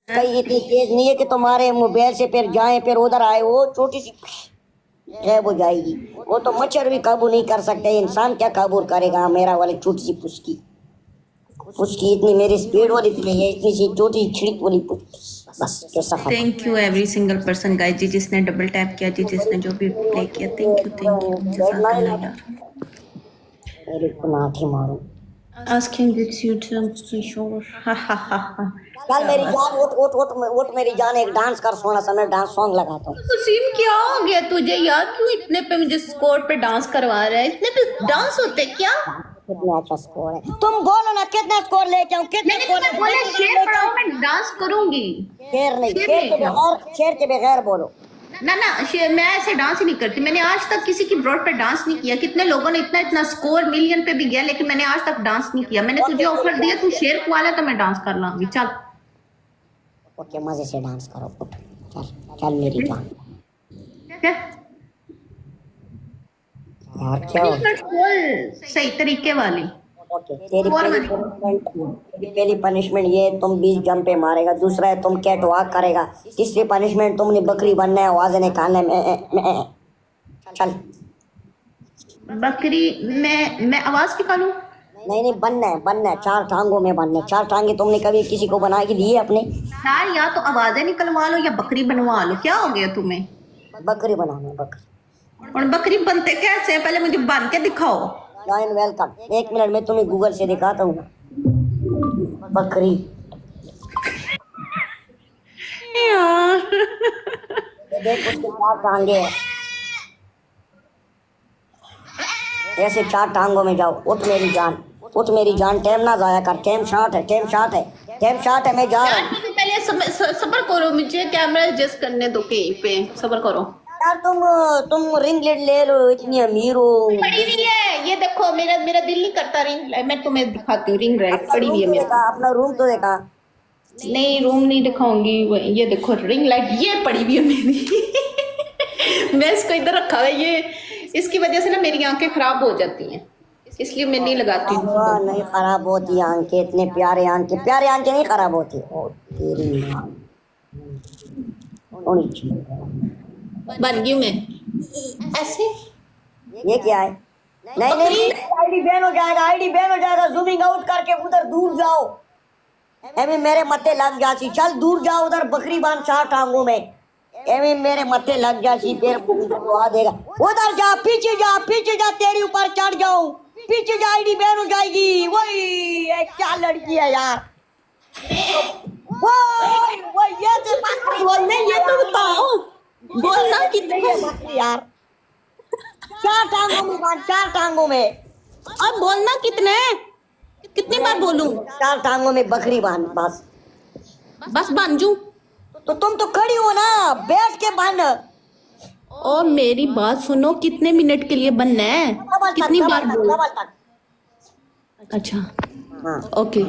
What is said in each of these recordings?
कहीं इतनी तेज नहीं है कि तुम्हारे मोबाइल से फिर जाए फिर उधर आए, वो छोटी सी गायब हो जाएगी। वो तो मच्छर भी काबू नहीं कर सकते, इंसान क्या काबू करेगा मेरा वाली छोटी सी पुस्की। पुस्की इतनी मेरी स्पीड वाली नहीं है, इतनी सी छोटी छिड़क वाली बस कैसा खबर। Thank you every single person guys जी, जिसने डबल टैप किया जी, जिसने जो भी प्ले किया, थैंक यू जज़ाकल्लाह यार। मेरे को नाठी मारो। Asking this you to sure, हा हा हा हा। चल मेरी जान, उठ उठ उठ उठ मेरी जान, एक डांस कर सोना सा, मैं डांस सॉन्ग लगाता हूँ। वसीम क्या हो गया तुझे यार, क्यों इतने पे मुझे स्कोर पे डांस करवा रहा है? इतने पे डांस होते क्या? कितना अच्छा स्कोर है, तुम बोलो ना कितना स्कोर लेके आऊँ, कितना मैंने स्कोर तुम्हें बोला शेर पढ़ाओ, मैं डांस करूंगी। शेर नहीं, शेर शेर के लेके आओ। बगैर, शेर के बगैर बोलो। ना ना शेर, मैं ऐसे डांस ही नहीं करती। मैंने आज तक किसी की ब्रॉड पे डांस नहीं किया। कितने लोगों ने इतना इतना स्कोर मिलियन पे भी गया, लेकिन मैंने आज तक डांस नहीं किया। मैंने तुझे ऑफर दिया, तू शेर वाला, तो मैं डांस कर लाऊंगी। चल ओके मजे से डांस करो, उठ। चल चल मेरी जान। क्या यार क्या हो। सही तरीके वाली। ओके तेरी और पहली मैं पनिशमेंट, तेरी पहली पनिशमेंट ये तुम 20 जंप पे मारेगा, दूसरा है तुम कैट वॉक करेगा, तीसरी पनिशमेंट तुमने बकरी बनना है, आवाज निकालना है मैं। चल। बकरी, मैं आवाज निकालूं? नहीं नहीं, बनना है बनना है, चार टांगों में बनना है। चार टांगे तुमने कभी किसी को बना के दी है अपने? यार या तो आवाजें निकलवा लो या बकरी बनवा लो, क्या हो गया तुम्हें? बकरी बनाना है, बकरी। और बकरी बनते कैसे हैं? पहले मुझे बन के दिखाओ। जॉइन वेलकम, एक मिनट में तुम्हें गूगल से दिखाता हूँ। बकरी, यार ये देख उसके चार टांगे हैं, ऐसे चार टांगों में जाओ। उठ मेरी जान, उठ मेरी जान, टाइम ना जाया कर, टाइम शॉर्ट है, टाइम शॉर्ट है, टाइम शॉर्ट है, मैं जा रहा यार हूँ। मुझे पहले सबर करो, मुझे कैमरा एडजस्ट करने दो कहीं पे, सबर करो। यार तुम रिंग लाइट ले लो, इतनी अमीर हो। पड़ी हुई है, ये देखो, मेरा मेरा दिल नहीं करता रिंग लाइट। मैं तुम्हें दिखाती हूँ, रिंग लाइट अपना पड़ी हुई रूम है तो मेरे देखा, अपना रूम तो देखा। पास। नहीं रूम नहीं दिखाऊंगी, ये देखो रिंग लाइट, ये पड़ी हुई है मेरी। मैं इसको इधर रखा है, ये इसकी वजह से ना मेरी आंखें खराब हो जाती हैं, इसलिए मैं नहीं लगाती वाह, हूँ। नहीं खराब होती आंखें, इतने प्यारे आंखें, प्यारे आंखें नहीं खराब होती। ओ तेरी माँ, होनी चाहिए। बन गई हूँ मैं ऐसे। ये क्या है? नहीं नहीं, बकरी आईडी बैन हो जाएगा, आईडी बैन हो जाएगा, जूमिंग आउट करके उधर दूर जाओ। एमी मेरे मत्थे लग जासी, चल दूर जाओ उधर, बकरी बांध चार टांगों में। एमी मेरे मत्थे लग जासी, फिर आ देगा। उधर जा, पीछे जा, पीछे जा, तेरी ऊपर चढ़ जाऊं, पीछे जा, आईडी बैन हो जाएगी। वही ये क्या लड़की है यार, वही वही ये तो बकरी, वही बोलने, नहीं ये है तो यार, बताओ बोलना इधर नहीं कितना है है? बकरी यार। चार टांगों में बांध, चार टांगों में। और बोलना कितना है? कितनी बार बोलूं? चार टांगों में बकरी बांध बस। बस बांझू? तो तुम तो खड़ी हो ना, बैठ के बांध। और मेरी बात सुनो, कितने मिनट के लिए बनना है? डबल तक, कितनी डबल बार तक, बोल? डबल तक। अच्छा हाँ, ओके।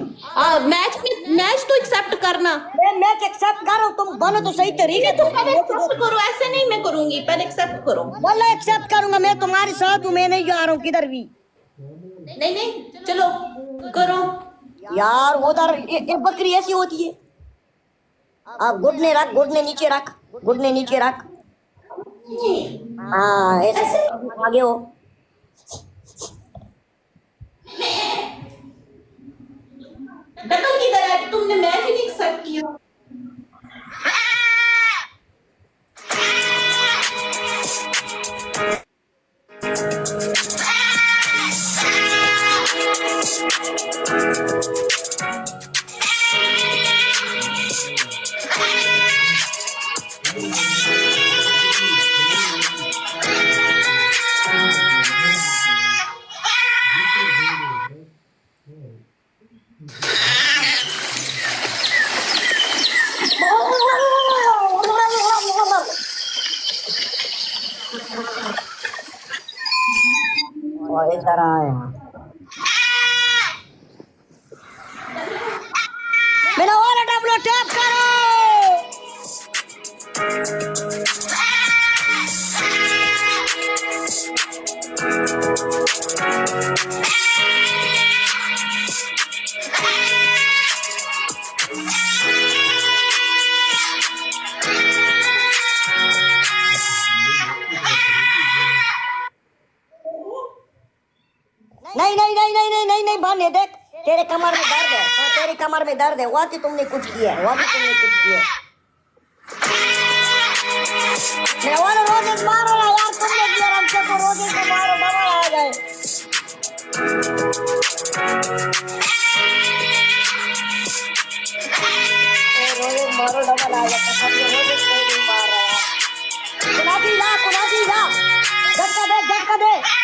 मैच तो एक्सेप्ट करना। मैं एक्सेप्ट कर रहा हूँ, तुम बनो तो सही तरीके तुम से। पहले एक्सेप्ट करो, ऐसे नहीं मैं करूंगी, पहले एक्सेप्ट करो। बोला एक्सेप्ट करूंगा, मैं तुम्हारे साथ हूँ, मैं नहीं जा रहा हूँ किधर भी। नहीं नहीं चलो करो। यार उधर ये बकरी ऐसी होती है। आप घुटने रख, घुटने नीचे रख, घुटने नीचे रख। हाँ ऐसे, आगे हो। डबल किधर है? तुमने मैच ही नहीं एक्सेप्ट किया। और इधर आया, मेरा वाला डब्लो टैप करो। नहीं नहीं नहीं नहीं नहीं भाने देख, तेरे कमर में दर्द है। हाँ, तेरी कमर में दर्द है, वाकई तुमने कुछ किया है, वाकई तुमने कुछ किया है। मैं वाला रोजेस मारो ना यार, तुमने किया, हमसे को रोजेस को मारो, दवा आ जाए। रोजेस मारो, डबल आ जाता है, रोजेस कोई नहीं मार रहा है। कुनाफी जा, झटका दे, झटका दे।